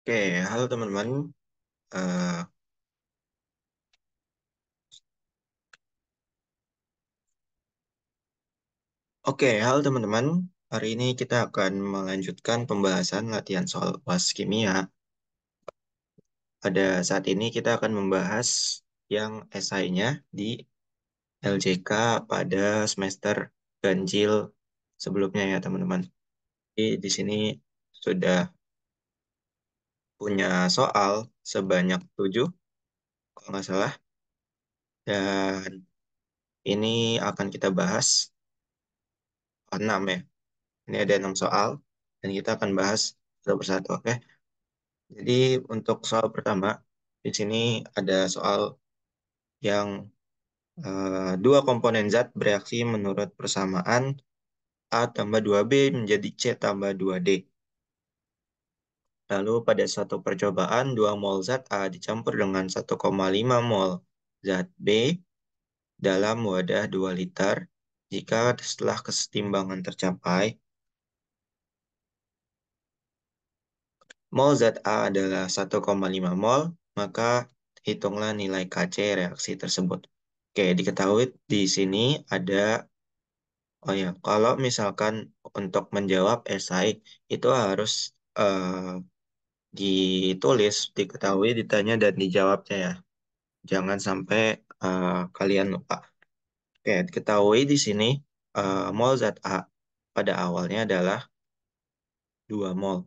Oke, halo teman-teman. Eh, halo teman-teman. Hari ini kita akan melanjutkan pembahasan latihan soal UAS kimia. Pada saat ini kita akan membahas yang esainya di LJK pada semester ganjil sebelumnya ya teman-teman. Di sini sudah punya soal sebanyak 7 kalau nggak salah. Dan ini akan kita bahas 6 ya. Ini ada 6 soal dan kita akan bahas satu persatu, oke? Jadi untuk soal pertama, di sini ada soal yang dua komponen zat bereaksi menurut persamaan A tambah 2B menjadi C tambah 2D. Lalu pada satu percobaan, 2 mol zat A dicampur dengan 1,5 mol zat B dalam wadah 2 liter. Jika setelah kesetimbangan tercapai, mol zat A adalah 1,5 mol, maka hitunglah nilai Kc reaksi tersebut. Oke, diketahui di sini ada, oh ya, kalau misalkan untuk menjawab esai itu harus ditulis, diketahui, ditanya, dan dijawabnya ya. Jangan sampai kalian lupa. Oke, diketahui di sini mol zat A pada awalnya adalah 2 mol.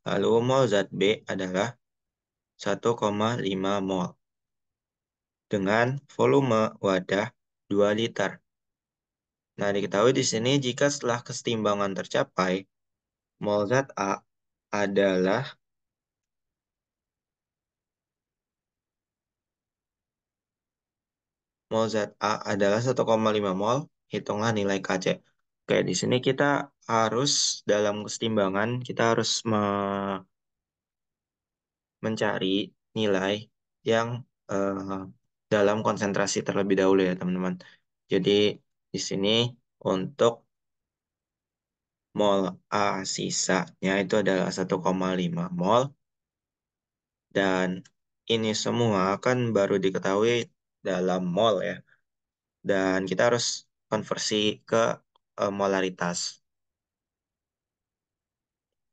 Lalu mol zat B adalah 1,5 mol dengan volume wadah 2 liter. Nah, diketahui di sini jika setelah kesetimbangan tercapai, mol zat A adalah mol zat A adalah 1,5 mol, hitunglah nilai Kc. Oke, di sini kita harus dalam kesetimbangan kita harus mencari nilai yang eh, dalam konsentrasi terlebih dahulu ya, teman-teman. Jadi di sini untuk mol A sisanya itu adalah 1,5 mol. Dan ini semua kan baru diketahui dalam mol ya. Dan kita harus konversi ke molaritas.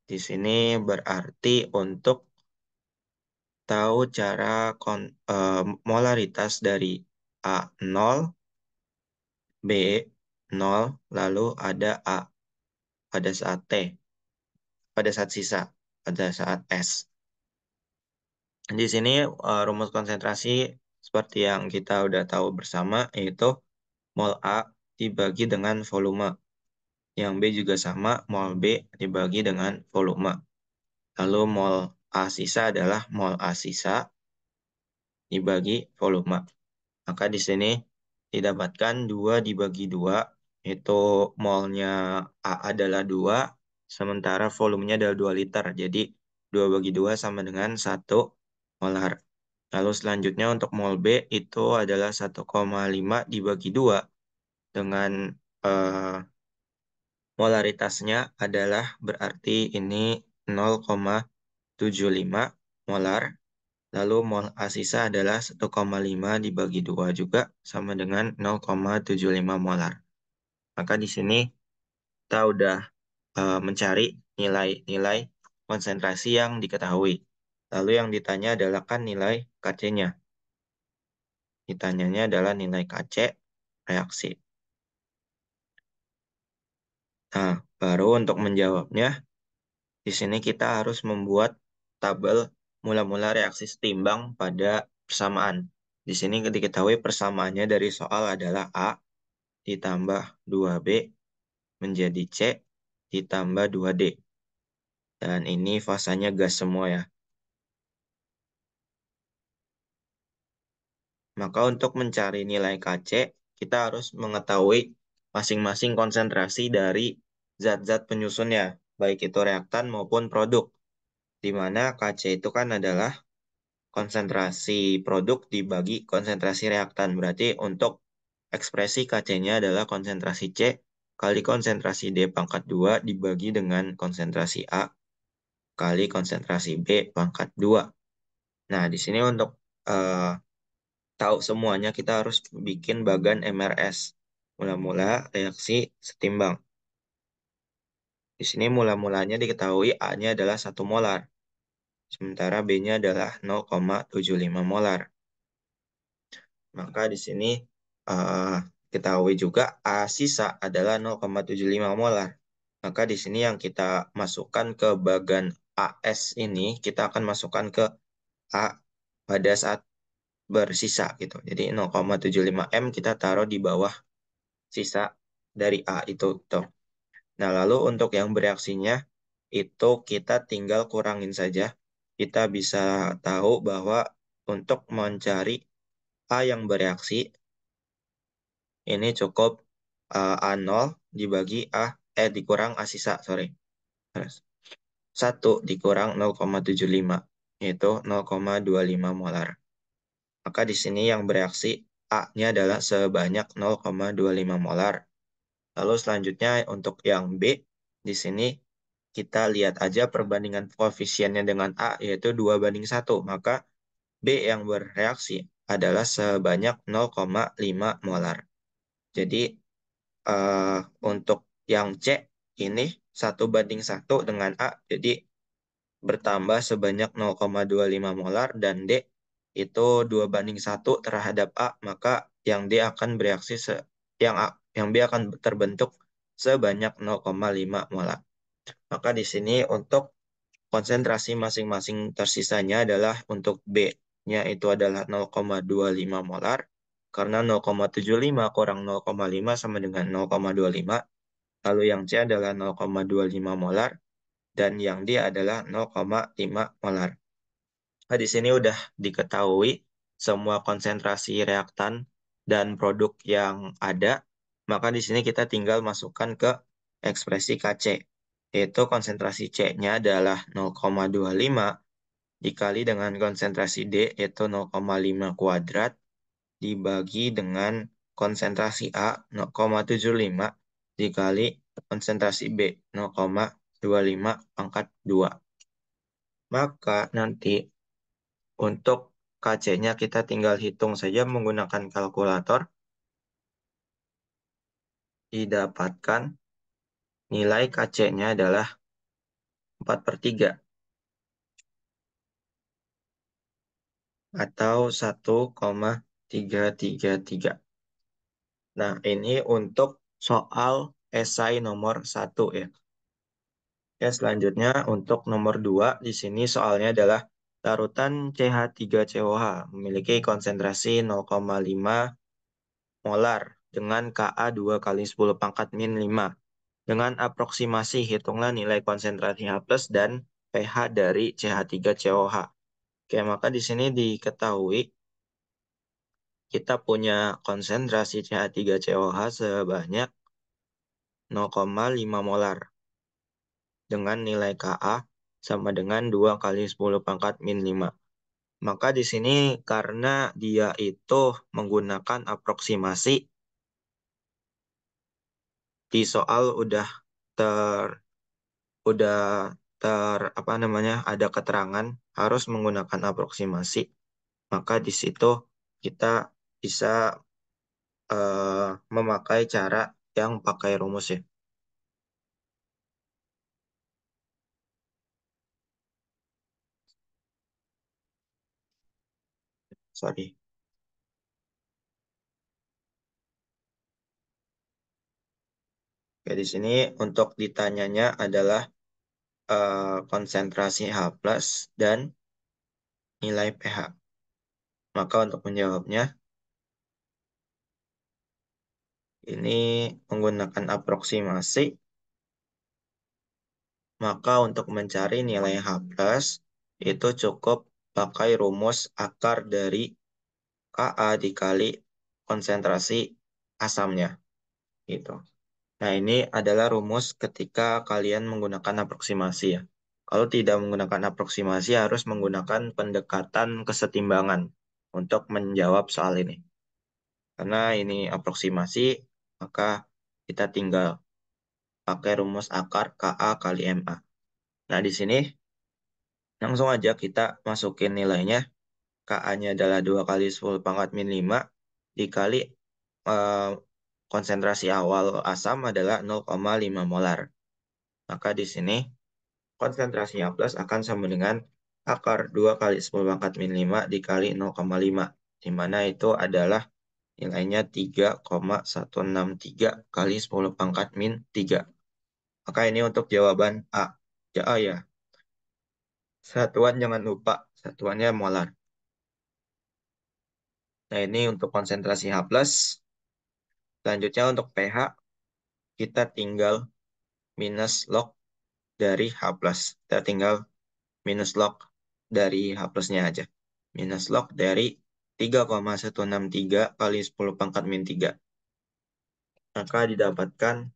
Di sini berarti untuk tahu cara molaritas dari A0, B0, lalu ada A pada saat T, pada saat sisa, pada saat S. Di sini rumus konsentrasi seperti yang kita udah tahu bersama, yaitu mol A dibagi dengan volume. Yang B juga sama, mol B dibagi dengan volume. Lalu mol A sisa adalah mol A sisa dibagi volume. Maka di sini didapatkan 2 dibagi 2, itu molnya A adalah 2, sementara volumenya adalah 2 liter. Jadi 2 bagi 2 sama dengan 1 molar. Lalu selanjutnya untuk mol B itu adalah 1,5 dibagi 2 dengan eh, molaritasnya adalah berarti ini 0,75 molar. Lalu mol A sisa adalah 1,5 dibagi 2 juga sama dengan 0,75 molar. Maka di sini kita udah mencari nilai-nilai konsentrasi yang diketahui. Lalu yang ditanya adalah kan nilai Kc-nya. Ditanyanya adalah nilai Kc reaksi. Nah, baru untuk menjawabnya, di sini kita harus membuat tabel mula-mula reaksi setimbang pada persamaan. Di sini diketahui persamaannya dari soal adalah A ditambah 2B menjadi C ditambah 2D. Dan ini fasanya gas semua ya. Maka untuk mencari nilai Kc, kita harus mengetahui masing-masing konsentrasi dari zat-zat penyusunnya, baik itu reaktan maupun produk. Di mana Kc itu kan adalah konsentrasi produk dibagi konsentrasi reaktan. Berarti untuk ekspresi Kc-nya adalah konsentrasi C kali konsentrasi D pangkat 2 dibagi dengan konsentrasi A kali konsentrasi B pangkat 2. Nah, di sini untuk eh, tahu semuanya kita harus bikin bagan MRS. Mula-mula reaksi setimbang. Di sini mula-mulanya diketahui A-nya adalah 1 molar, sementara B-nya adalah 0,75 molar. Maka di sini eh, ketahui juga A sisa adalah 0,75 molar. Maka di sini yang kita masukkan ke bagan AS ini, kita akan masukkan ke A pada saat bersisa gitu. Jadi 0,75 M kita taruh di bawah sisa dari A itu. Tuh. Nah, lalu untuk yang bereaksinya, itu kita tinggal kurangin saja. Kita bisa tahu bahwa untuk mencari A yang bereaksi, ini cukup A0 dibagi dikurang A sisa, sorry. Terus, 1 dikurang 0,75, yaitu 0,25 molar. Maka di sini yang bereaksi A-nya adalah sebanyak 0,25 molar. Lalu selanjutnya untuk yang B, di sini kita lihat aja perbandingan koefisiennya dengan A, yaitu 2:1. Maka B yang bereaksi adalah sebanyak 0,5 molar. Jadi eh, untuk yang C ini 1:1 dengan A, jadi bertambah sebanyak 0,25 molar dan D itu 2:1 terhadap A, maka yang D akan bereaksi yang B akan terbentuk sebanyak 0,5 molar. Maka di sini untuk konsentrasi masing-masing tersisanya adalah untuk B-nya itu adalah 0,25 molar, karena 0,75 kurang 0,5 sama dengan 0,25. Lalu yang C adalah 0,25 molar, dan yang D adalah 0,5 molar. Nah, di sini udah diketahui semua konsentrasi reaktan dan produk yang ada, maka di sini kita tinggal masukkan ke ekspresi Kc, yaitu konsentrasi C-nya adalah 0,25 dikali dengan konsentrasi D, yaitu 0,5 kuadrat, dibagi dengan konsentrasi A 0,75 dikali konsentrasi B 0,25 pangkat 2. Maka nanti untuk KC-nya kita tinggal hitung saja menggunakan kalkulator, didapatkan nilai KC-nya adalah 4/3 atau 1,333. Nah, ini untuk soal esai nomor 1 ya. Ya, selanjutnya untuk nomor 2, di sini soalnya adalah larutan CH3COH memiliki konsentrasi 0,5 molar dengan Ka 2 kali 10 pangkat min 5. Dengan aproksimasi, hitunglah nilai konsentrasi H plus dan pH dari CH3COH. Oke, maka di sini diketahui kita punya konsentrasi CH3COH sebanyak 0,5 molar dengan nilai Ka sama dengan 2 kali 10 pangkat min 5. Maka di sini karena dia itu menggunakan aproksimasi, di soal ter udah apa namanya ada keterangan harus menggunakan aproksimasi, maka di situ kita bisa memakai cara yang pakai rumus ya. Sorry. Oke, di sini untuk ditanyanya adalah konsentrasi H plus dan nilai pH. Maka untuk menjawabnya ini menggunakan aproksimasi. Maka untuk mencari nilai H plus itu cukup pakai rumus akar dari Ka dikali konsentrasi asamnya gitu. Nah, ini adalah rumus ketika kalian menggunakan aproksimasi ya. Kalau tidak menggunakan aproksimasi harus menggunakan pendekatan kesetimbangan untuk menjawab soal ini. Karena ini aproksimasi, maka kita tinggal pakai rumus akar Ka kali Ma. Nah, di sini Langsung aja kita masukin nilainya. Ka-nya adalah 2 kali 10 pangkat min 5 dikali eh, konsentrasi awal asam adalah 0,5 molar. Maka di sini konsentrasi H plus akan sama dengan akar 2 kali 10 pangkat min 5 dikali 0,5. Di mana itu adalah nilainya 3,163 kali 10 pangkat min 3. Maka ini untuk jawaban A. Ya, A ya. Satuan jangan lupa, satuannya molar. Nah, ini untuk konsentrasi H+. Selanjutnya untuk pH, kita tinggal minus log dari H+. Kita tinggal minus log dari H+-nya aja. Minus log dari 3,163 kali 10 pangkat min 3. Maka didapatkan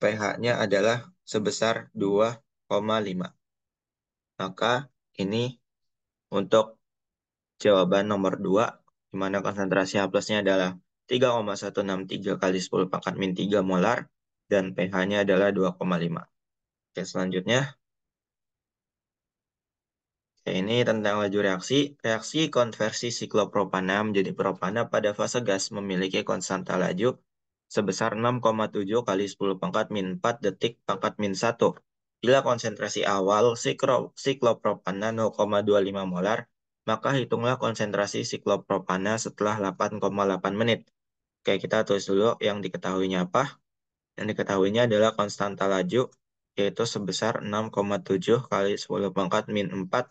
pH-nya adalah sebesar 2,5. Maka ini untuk jawaban nomor 2, di mana konsentrasi H plusnya adalah 3,163 kali 10 pangkat min 3 molar, dan pH-nya adalah 2,5. Oke, selanjutnya, ini tentang laju reaksi. Reaksi konversi siklopropana menjadi propana pada fase gas memiliki konstanta laju sebesar 6,7 kali 10 pangkat min 4 detik pangkat min 1. Bila konsentrasi awal siklopropana 0,25 molar, maka hitunglah konsentrasi siklopropana setelah 8,8 menit. Oke, kita tulis dulu yang diketahuinya apa. Yang diketahuinya adalah konstanta laju, yaitu sebesar 6,7 kali 10 pangkat min 4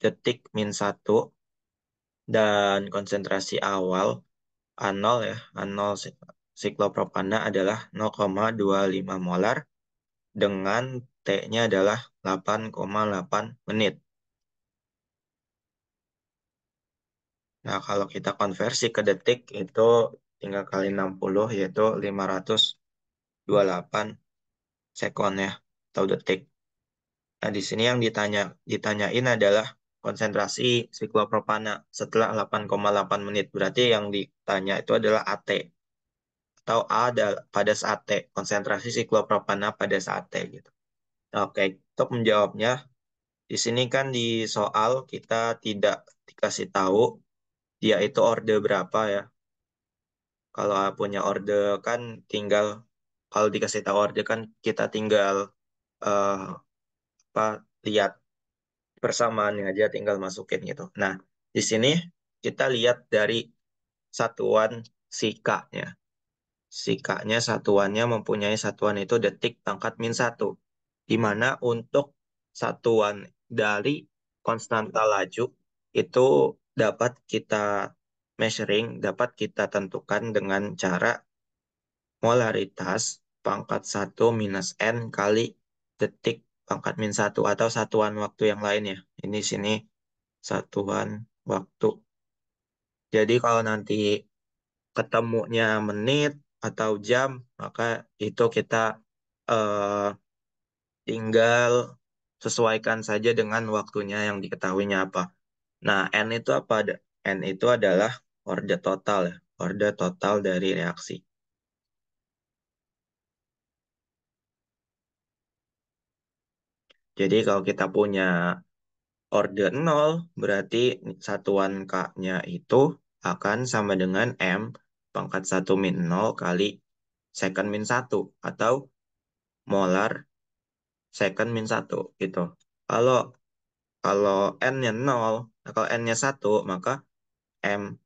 detik min 1, dan konsentrasi awal A0 ya, A0 siklopropana adalah 0,25 molar dengan T-nya adalah 8,8 menit. Nah, kalau kita konversi ke detik itu tinggal kali 60 yaitu 528 sekon ya, atau detik. Nah, di sini yang ditanyain adalah konsentrasi siklopropana setelah 8,8 menit. Berarti yang ditanya itu adalah AT. Atau A pada saat T. Konsentrasi siklopropana pada saat T gitu. Nah, oke, untuk menjawabnya, di sini kan di soal kita tidak dikasih tahu dia itu orde berapa ya. Kalau punya orde kan tinggal, kalau dikasih tahu orde kan kita tinggal eh, apa lihat persamaannya aja tinggal masukin gitu. Nah, di sini kita lihat dari satuan sikanya. Sikanya satuannya mempunyai satuan itu detik pangkat min 1. Di mana untuk satuan dari konstanta laju itu dapat kita measuring, dapat kita tentukan dengan cara molaritas pangkat 1 minus N kali detik pangkat min 1 atau satuan waktu yang lainnya. Ini sini satuan waktu. Jadi kalau nanti ketemunya menit atau jam, maka itu kita eh, tinggal sesuaikan saja dengan waktunya yang diketahuinya apa. Nah, N itu apa? N itu adalah orde total ya, orde total dari reaksi. Jadi kalau kita punya orde 0, berarti satuan K-nya itu akan sama dengan M pangkat 1 min 0 kali second min 1 atau molar second min 1 gitu. Kalau kalau N-nya 0, kalau N-nya 1, maka M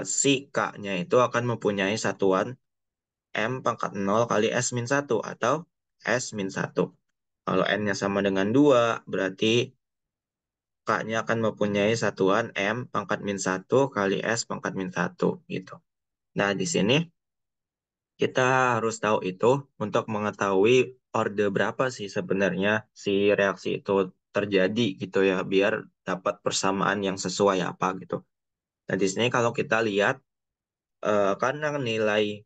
si K-nya itu akan mempunyai satuan M pangkat 0 kali S min 1 atau S min 1. Kalau N-nya sama dengan 2, berarti K-nya akan mempunyai satuan M pangkat min 1 kali S pangkat min 1 gitu. Nah, di sini kita harus tahu itu untuk mengetahui orde berapa sih sebenarnya si reaksi itu terjadi gitu ya, biar dapat persamaan yang sesuai apa gitu. Nah, di sini kalau kita lihat karena nilai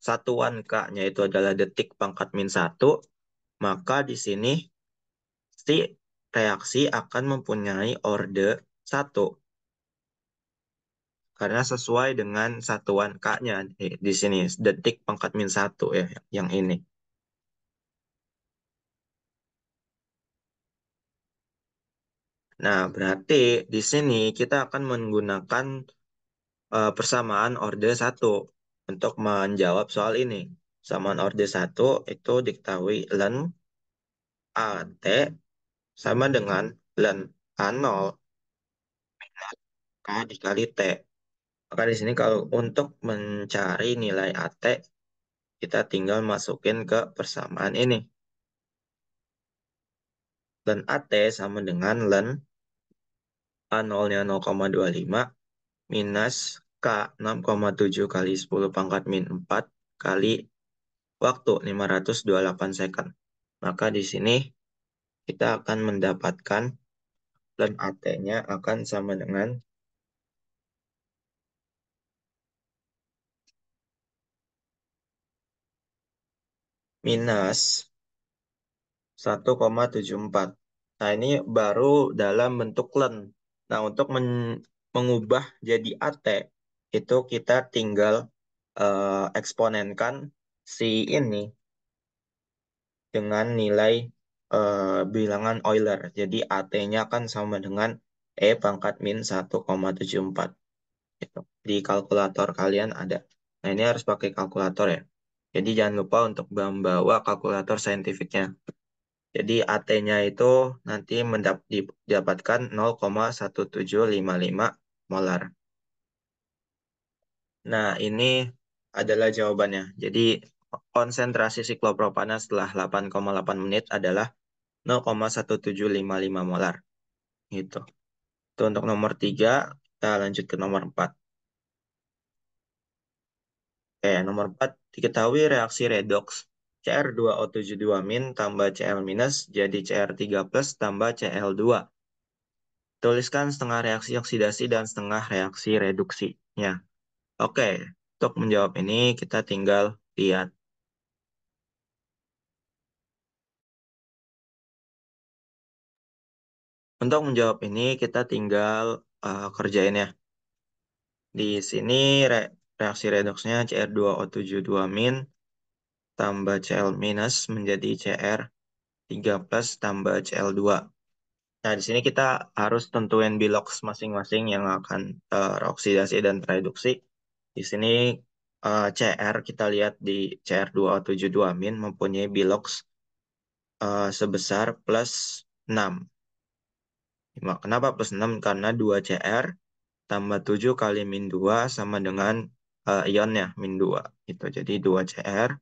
satuan K-nya itu adalah detik pangkat min 1, maka di sini si reaksi akan mempunyai orde 1. karena sesuai dengan satuan K-nya di sini detik pangkat min satu ya yang ini. Nah, berarti di sini kita akan menggunakan persamaan orde satu untuk menjawab soal ini. Persamaan orde satu itu diketahui ln AT sama dengan ln A0 K dikali T. Maka di sini kalau untuk mencari nilai AT, kita tinggal masukin ke persamaan ini. Ln AT sama dengan ln A0-nya 0,25 minus K 6,7 kali 10 pangkat min 4 kali waktu 528 second. Maka di sini kita akan mendapatkan ln AT-nya akan sama dengan minus 1,74. Nah, ini baru dalam bentuk len. Nah, untuk mengubah jadi AT, itu kita tinggal eksponenkan si ini dengan nilai bilangan Euler. Jadi AT-nya kan sama dengan E pangkat min 1,74. Gitu. Di kalkulator kalian ada. Nah, ini harus pakai kalkulator ya. Jadi jangan lupa untuk membawa kalkulator saintifiknya. Jadi AT-nya itu nanti didapatkan 0,1755 molar. Nah, ini adalah jawabannya. Jadi konsentrasi siklopropana setelah 8,8 menit adalah 0,1755 molar. Gitu. Itu untuk nomor 3, kita lanjut ke nomor 4. Nomor 4, diketahui reaksi redox Cr2O72- tambah Cl- jadi Cr3 plus tambah Cl2. Tuliskan setengah reaksi oksidasi dan setengah reaksi reduksinya. Oke, untuk menjawab ini kita tinggal lihat. Untuk menjawab ini kita tinggal kerjain ya. Di sini reaksi redoksnya Cr2O72- tambah Cl- menjadi Cr3 plus tambah Cl2. Nah, di sini kita harus tentuin bilox masing-masing yang akan teroksidasi dan tereduksi. Di sini Cr kita lihat di Cr2O72- mempunyai bilox sebesar plus 6. Kenapa plus 6? Karena 2Cr tambah 7 kali min 2 sama dengan ionnya min 2. Gitu. Jadi 2Cr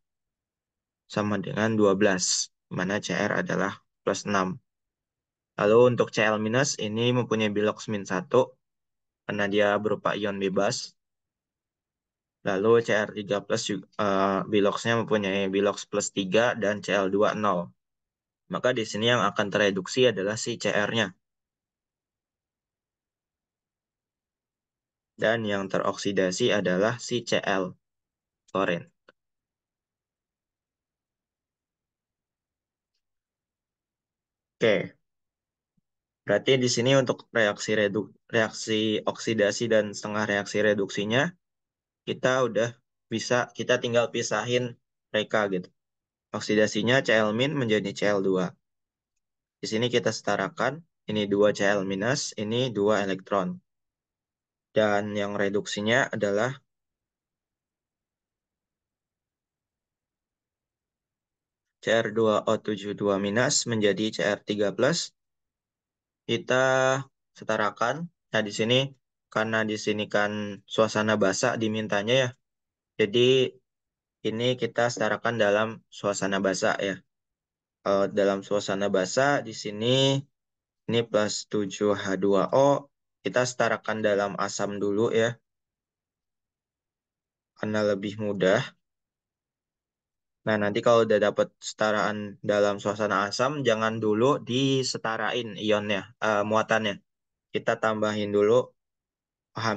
sama dengan 12, mana Cr adalah plus 6. Lalu untuk Cl- ini mempunyai bilox min 1 karena dia berupa ion bebas. Lalu Cr3 plus biloxnya mempunyai bilox plus 3 dan Cl2 0. Maka di sini yang akan tereduksi adalah si Cr-nya. Dan yang teroksidasi adalah si Cl, fluorine. Oke, berarti di sini untuk reaksi oksidasi dan setengah reaksi reduksinya, kita tinggal pisahin mereka gitu. Oksidasinya Cl- menjadi Cl2. Di sini kita setarakan, ini 2 Cl-, ini 2 elektron. Dan yang reduksinya adalah Cr2O72- menjadi Cr3 plus. Kita setarakan. Nah, di sini karena di sini kan suasana basah dimintanya ya. Jadi ini kita setarakan dalam suasana basah ya. Dalam suasana basah di sini ini plus 7H2O. Kita setarakan dalam asam dulu ya. Karena lebih mudah. Nah, nanti kalau udah dapat setaraan dalam suasana asam, jangan dulu disetarain ionnya, muatannya. Kita tambahin dulu H-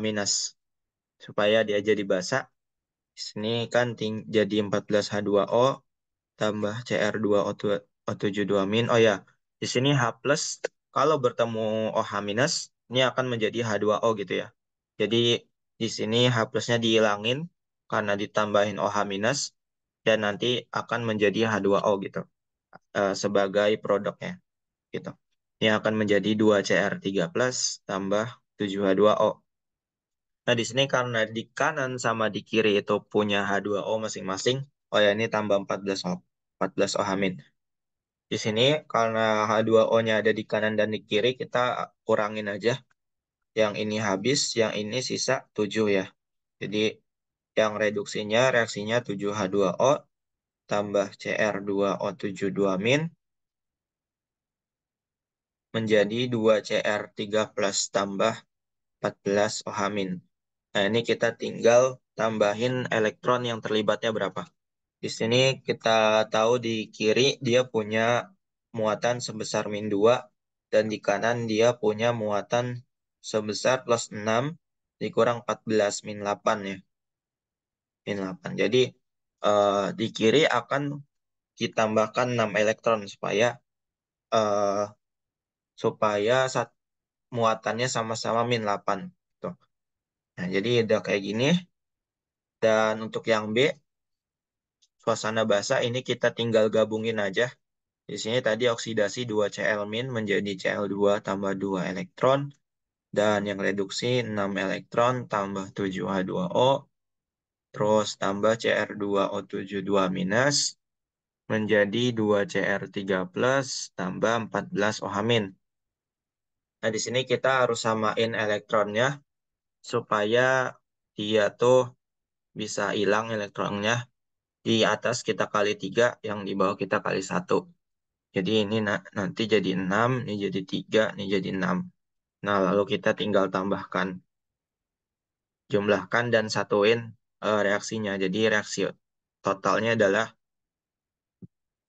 supaya dia jadi basa. Di sini kan jadi 14H2O tambah Cr2O72-. Oh ya, di sini H plus kalau bertemu OH minus, ini akan menjadi H2O gitu ya. Jadi Di sini H plusnya dihilangin karena ditambahin OH minus dan nanti akan menjadi H2O gitu sebagai produknya gitu. Ini akan menjadi 2Cr3+ tambah 7H2O. Nah, di sini karena di kanan sama di kiri itu punya H2O masing-masing. Oh ya, ini tambah 14O. 14 OH min. Di sini karena H2O-nya ada di kanan dan di kiri, kita kurangin aja. Yang ini habis, yang ini sisa 7 ya. Jadi yang reduksinya reaksinya 7H2O tambah Cr2O72 min menjadi 2Cr3+ tambah 14 OH min. Nah, ini kita tinggal tambahin elektron yang terlibatnya berapa. Di sini kita tahu di kiri dia punya muatan sebesar -2 dan di kanan dia punya muatan sebesar +6 dikurang 14 -8 ya. -8. Jadi di kiri akan ditambahkan 6 elektron eh, supaya muatannya sama-sama -8. Tuh. Nah, jadi udah kayak gini. Dan untuk yang B, suasana basah ini kita tinggal gabungin aja. Di sini tadi oksidasi 2Cl- menjadi Cl2 tambah 2 elektron. Dan yang reduksi 6 elektron tambah 7H2O. Terus tambah Cr2O72 minus menjadi 2Cr3+ tambah 14 OH min. Nah, di sini kita harus samain elektronnya supaya dia tuh bisa hilang elektronnya. Di atas kita kali 3, yang di bawah kita kali 1. Jadi ini nanti jadi 6, ini jadi 3, ini jadi 6. Nah, lalu kita tinggal tambahkan, jumlahkan dan satuin reaksinya. Jadi reaksi totalnya adalah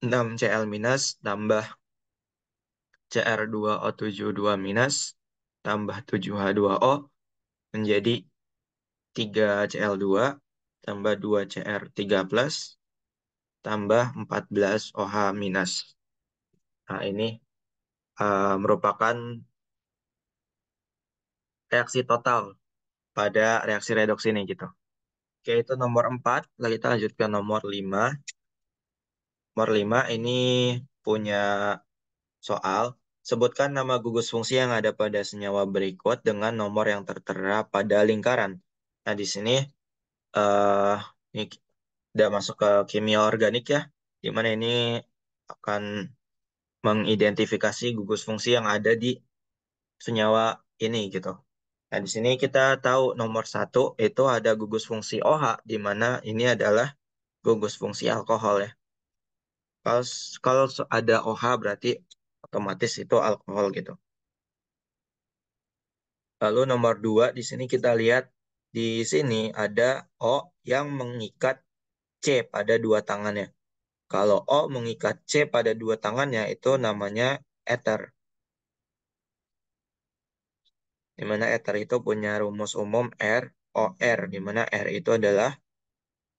6Cl minus tambah Cr2O72 minus tambah 7H2O menjadi 3Cl2 tambah 2Cr3+ tambah 14 OH minus. Nah, ini merupakan reaksi total pada reaksi redoks ini gitu. Oke, itu nomor 4. Lalu kita lanjut ke nomor 5. Nomor 5 ini punya soal. Sebutkan nama gugus fungsi yang ada pada senyawa berikut dengan nomor yang tertera pada lingkaran. Nah, di sini eh ini udah masuk ke kimia organik ya, di mana ini akan mengidentifikasi gugus fungsi yang ada di senyawa ini gitu. Nah, di sini kita tahu nomor 1 itu ada gugus fungsi OH, di mana ini adalah gugus fungsi alkohol ya. Kalau kalau ada OH berarti otomatis itu alkohol gitu. Lalu nomor 2 di sini kita lihat di sini ada O yang mengikat C pada dua tangannya. Kalau O mengikat C pada dua tangannya itu namanya ether. Di mana ether itu punya rumus umum ROR, di mana R itu adalah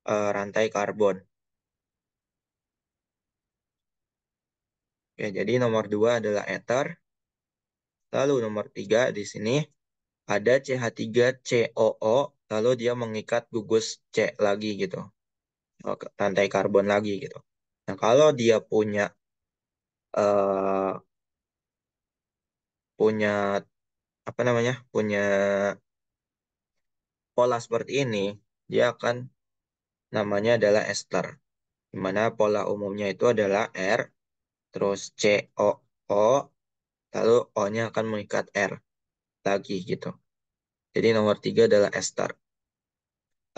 rantai karbon. Oke, jadi nomor 2 adalah ether. Lalu nomor 3 di sini ada CH3COO, lalu dia mengikat gugus C lagi gitu. Rantai karbon lagi gitu. Nah, kalau dia eh, punya apa namanya? Punya pola seperti ini, dia akan namanya adalah ester. Di mana pola umumnya itu adalah R, terus COO, lalu O-nya akan mengikat R lagi gitu. Jadi nomor 3 adalah ester.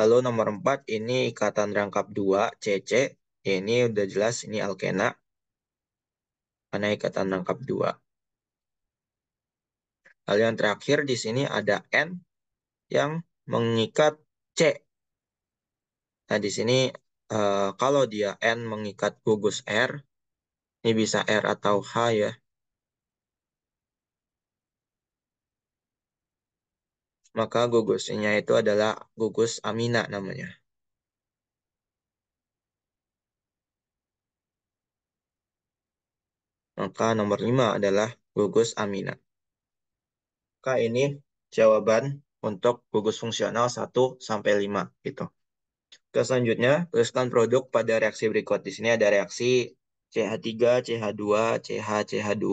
Lalu nomor 4 ini ikatan rangkap 2 CC. Ya, ini udah jelas ini alkena karena ikatan rangkap 2. Lalu yang terakhir di sini ada N yang mengikat C. Nah, di sini kalau dia N mengikat gugus R, ini bisa R atau H ya. Maka gugusnya itu adalah gugus amina namanya. Maka nomor 5 adalah gugus amina. Maka ini jawaban untuk gugus fungsional 1 sampai 5 gitu. Ke selanjutnya, tuliskan produk pada reaksi berikut. Di sini ada reaksi CH3, CH2, CH, CH2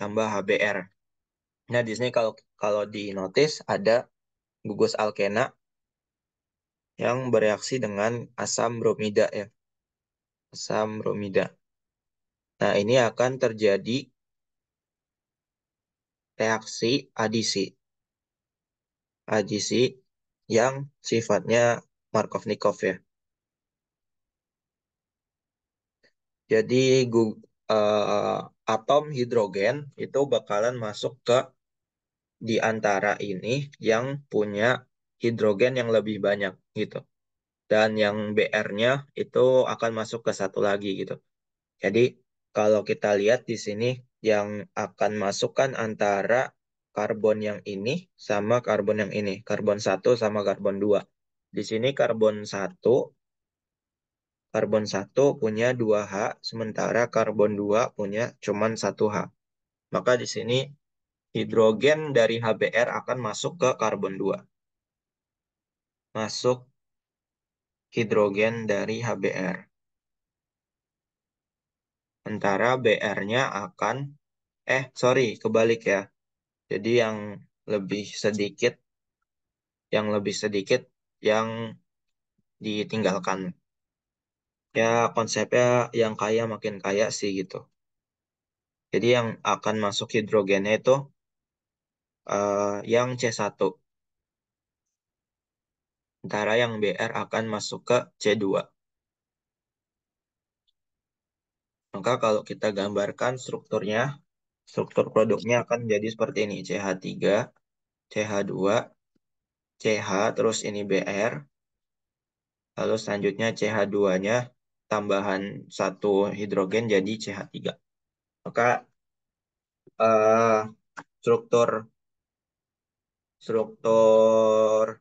tambah HBr. Nah, di sini kalau kalau di notice ada gugus alkena yang bereaksi dengan asam bromida ya, asam bromida. Nah, ini akan terjadi reaksi adisi. Adisi yang sifatnya Markovnikov ya. Jadi eh, atom hidrogen itu bakalan masuk ke di antara ini yang punya hidrogen yang lebih banyak gitu. Dan yang Br-nya itu akan masuk ke satu lagi gitu. Jadi kalau kita lihat di sini yang akan masukkan antara karbon yang ini sama karbon yang ini. Karbon 1 sama karbon 2. Di sini karbon satu punya 2H, sementara karbon 2 punya cuman 1H. Maka di sini hidrogen dari HBr akan masuk ke karbon 2. Masuk hidrogen dari HBr. Sementara Br-nya akan, sorry, kebalik ya. Jadi lebih sedikit, yang lebih sedikit yang ditinggalkan. Ya konsepnya yang kaya makin kaya sih gitu. Jadi yang akan masuk hidrogennya itu yang C1. Sementara yang Br akan masuk ke C2. Maka kalau kita gambarkan strukturnya, struktur produknya akan jadi seperti ini. CH3, CH2, CH, terus ini Br. Lalu selanjutnya CH2-nya tambahan satu hidrogen jadi CH3. Maka eh, struktur struktur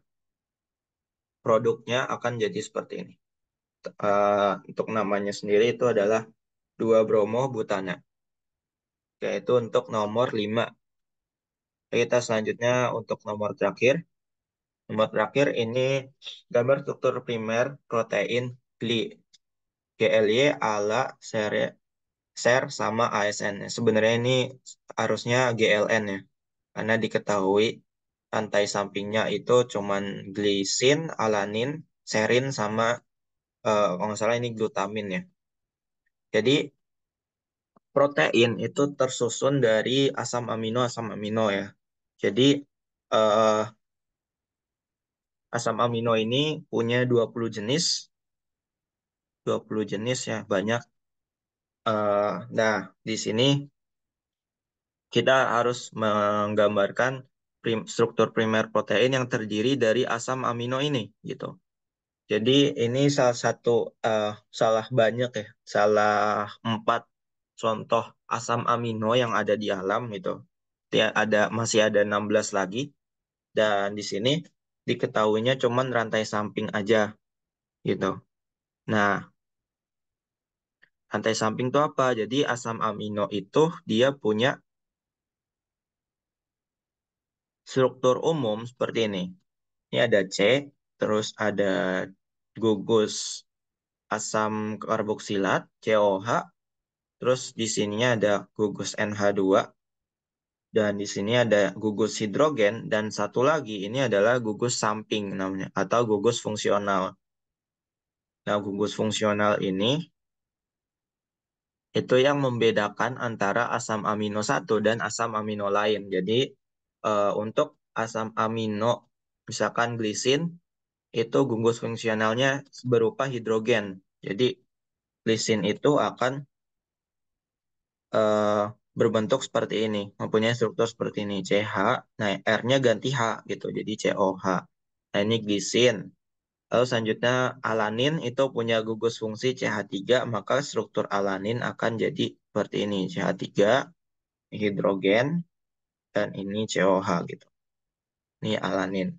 produknya akan jadi seperti ini. Untuk namanya sendiri itu adalah 2 bromo butana, yaitu untuk nomor 5. Kita selanjutnya untuk nomor terakhir. Nomor terakhir ini gambar struktur primer protein GLY ala ser sama ASN. Sebenarnya ini harusnya GLN ya, karena diketahui rantai sampingnya itu cuman glisin, alanin, serin sama kalau nggak salah ini glutamin ya. Jadi protein itu tersusun dari asam amino ya. Jadi eh, asam amino ini punya 20 jenis, 20 jenis ya, banyak. Nah, di sini kita harus menggambarkan struktur primer protein yang terdiri dari asam amino ini gitu. Jadi ini salah banyak ya, salah 4 contoh asam amino yang ada di alam gitu. Dia masih ada 16 lagi, dan di sini diketahuinya cuman rantai samping aja gitu. Nah, rantai samping itu apa? Jadi asam amino itu dia punya struktur umum seperti ini. Ini ada C, terus ada gugus asam karboksilat, COH, terus di sininya ada gugus NH2, dan di sini ada gugus hidrogen, dan satu lagi ini adalah gugus samping namanya, atau gugus fungsional. Nah, gugus fungsional ini itu yang membedakan antara asam amino satu dan asam amino lain. Jadi, untuk asam amino, misalkan glisin, itu gugus fungsionalnya berupa hidrogen. Jadi, glisin itu akan eh, berbentuk seperti ini, mempunyai struktur seperti ini, CH, nah R-nya ganti H gitu, jadi COH. Nah ini glisin. Lalu selanjutnya alanin itu punya gugus fungsi CH3, maka struktur alanin akan jadi seperti ini, CH3, hidrogen, dan ini COH gitu. Ini alanin.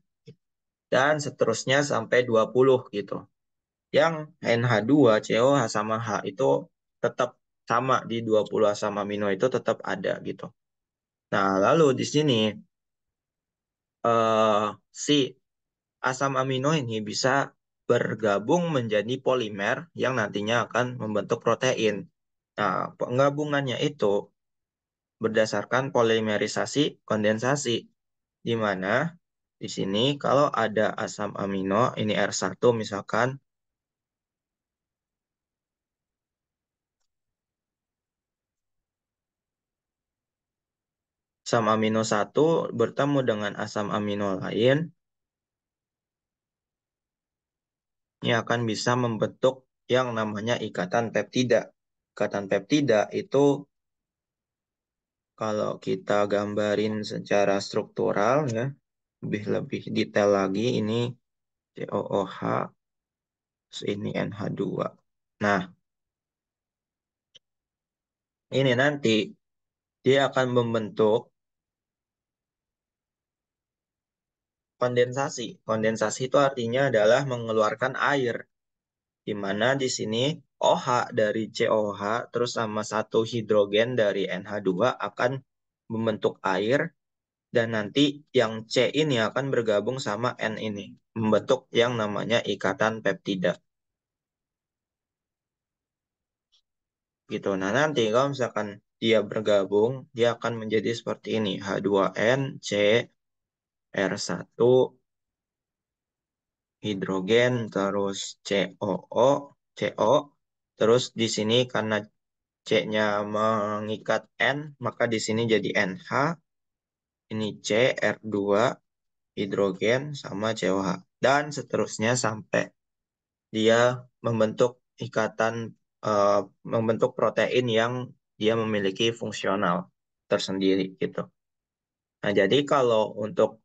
Dan seterusnya sampai 20 gitu. Yang NH2, COH sama H itu tetap sama di 20 asam amino itu tetap ada gitu. Nah, lalu di sini eh, si asam amino ini bisa bergabung menjadi polimer yang nantinya akan membentuk protein. Nah, penggabungannya itu berdasarkan polimerisasi kondensasi, di mana di sini kalau ada asam amino, ini R1 misalkan, asam amino satu bertemu dengan asam amino lain, ini akan bisa membentuk yang namanya ikatan peptida. Ikatan peptida itu kalau kita gambarin secara struktural ya, lebih detail lagi, ini COOH, terus ini NH2. Nah, ini nanti dia akan membentuk kondensasi. Kondensasi itu artinya adalah mengeluarkan air, di mana di sini OH dari COH terus sama satu hidrogen dari NH2 akan membentuk air, dan nanti yang C ini akan bergabung sama N ini, membentuk yang namanya ikatan peptida. Gitu. Nah, nanti kalau misalkan dia bergabung, dia akan menjadi seperti ini. H2N, C, R1, hidrogen, terus COO, CO. Terus di sini karena C-nya mengikat N, maka di sini jadi NH. Ini C, R2, hidrogen, sama COH. Dan seterusnya sampai dia membentuk ikatan, eh, membentuk protein yang dia memiliki fungsional tersendiri gitu. Nah, jadi kalau untuk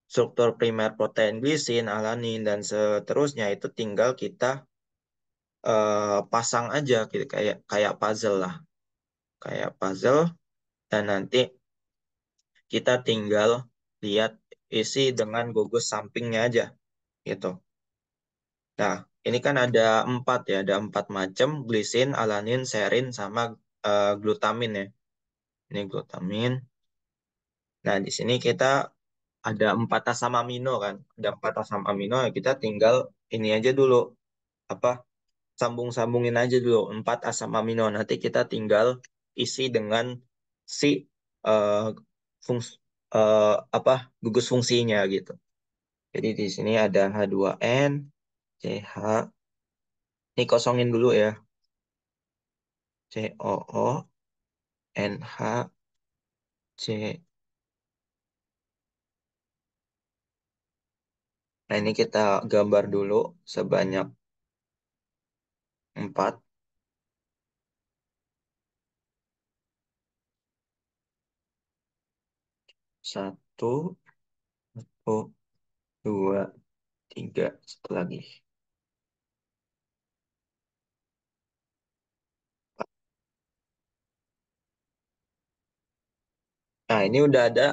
struktur primer protein glisin, alanin, dan seterusnya itu tinggal kita pasang aja gitu, kayak kayak puzzle lah, kayak puzzle, dan nanti kita tinggal lihat isi dengan gugus sampingnya aja gitu. Nah, ini kan ada empat ya, ada empat macam: glisin, alanin, serin, sama glutamin ya. Ini glutamin. Nah, di sini kita ada empat asam amino kan, ada empat asam amino ya, kita tinggal ini aja dulu, apa, sambung-sambungin aja dulu empat asam amino. Nanti kita tinggal isi dengan si eh, fungs eh, apa gugus fungsinya gitu. Jadi di sini ada H2N, CH, ini kosongin dulu ya, COO, NH, C. Nah, ini kita gambar dulu sebanyak empat. Satu, oh, dua, tiga, satu lagi. Nah, ini udah ada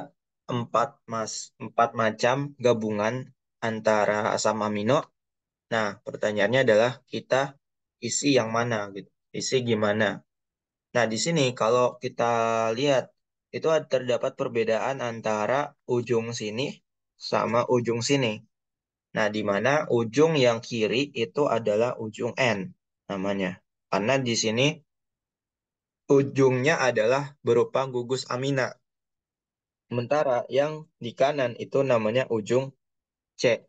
empat macam gabungan antara asam amino. Nah, pertanyaannya adalah kita isi yang mana gitu. Isi gimana? Nah, di sini kalau kita lihat itu terdapat perbedaan antara ujung sini sama ujung sini. Nah, di mana ujung yang kiri itu adalah ujung N namanya. Karena di sini ujungnya adalah berupa gugus amina. Sementara yang di kanan itu namanya ujung C.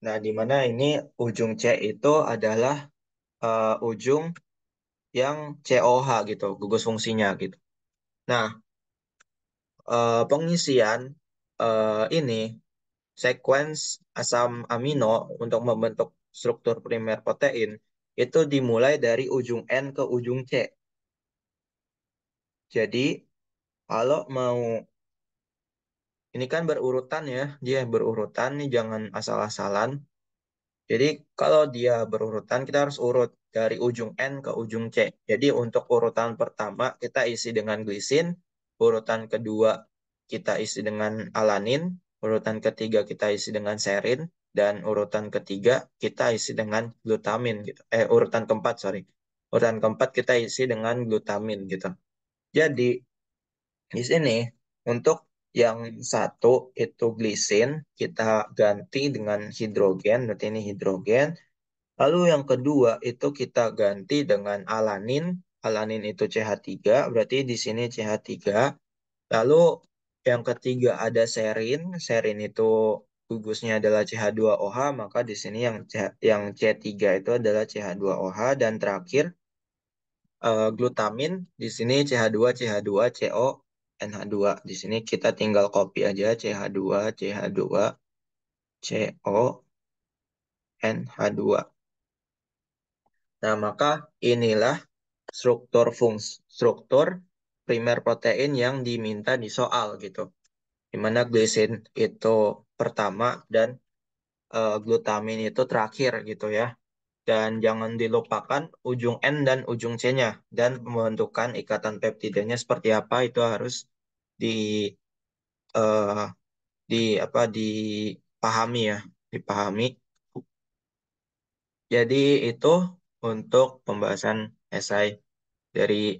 Nah, di mana ini ujung C itu adalah ujung yang COH gitu, gugus fungsinya gitu. Nah, pengisian ini sequence asam amino untuk membentuk struktur primer protein itu dimulai dari ujung N ke ujung C. Jadi, kalau mau, ini kan berurutan ya, dia berurutan nih, jangan asal-asalan. Jadi kalau dia berurutan, kita harus urut dari ujung N ke ujung C. Jadi untuk urutan pertama kita isi dengan glisin, urutan kedua kita isi dengan alanin, urutan ketiga kita isi dengan serin, dan urutan ketiga kita isi dengan glutamin gitu. Urutan keempat, sorry. Urutan keempat kita isi dengan glutamin gitu. Jadi di sini untuk Yang satu itu glisin, kita ganti dengan hidrogen, berarti ini hidrogen. Lalu yang kedua itu kita ganti dengan alanin. Alanin itu CH3, berarti di sini CH3. Lalu yang ketiga ada serin. Serin itu gugusnya adalah CH2OH, maka di sini yang C3 itu adalah CH2OH. Dan terakhir glutamin, di sini CH2, CH2, CO, NH2. Di sini kita tinggal copy aja CH2, CH2, CO, NH2. Nah, maka inilah struktur primer protein yang diminta di soal gitu. Di mana glisin itu pertama dan glutamin itu terakhir gitu ya. Dan jangan dilupakan ujung N dan ujung C-nya. Dan membentukkan ikatan peptidanya seperti apa itu harus di eh, dipahami ya, dipahami. Jadi itu untuk pembahasan esai dari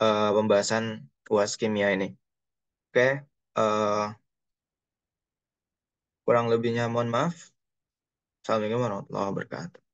pembahasan UAS kimia ini. Oke, eh, kurang lebihnya mohon maaf. Assalamualaikum warahmatullahi wabarakatuh.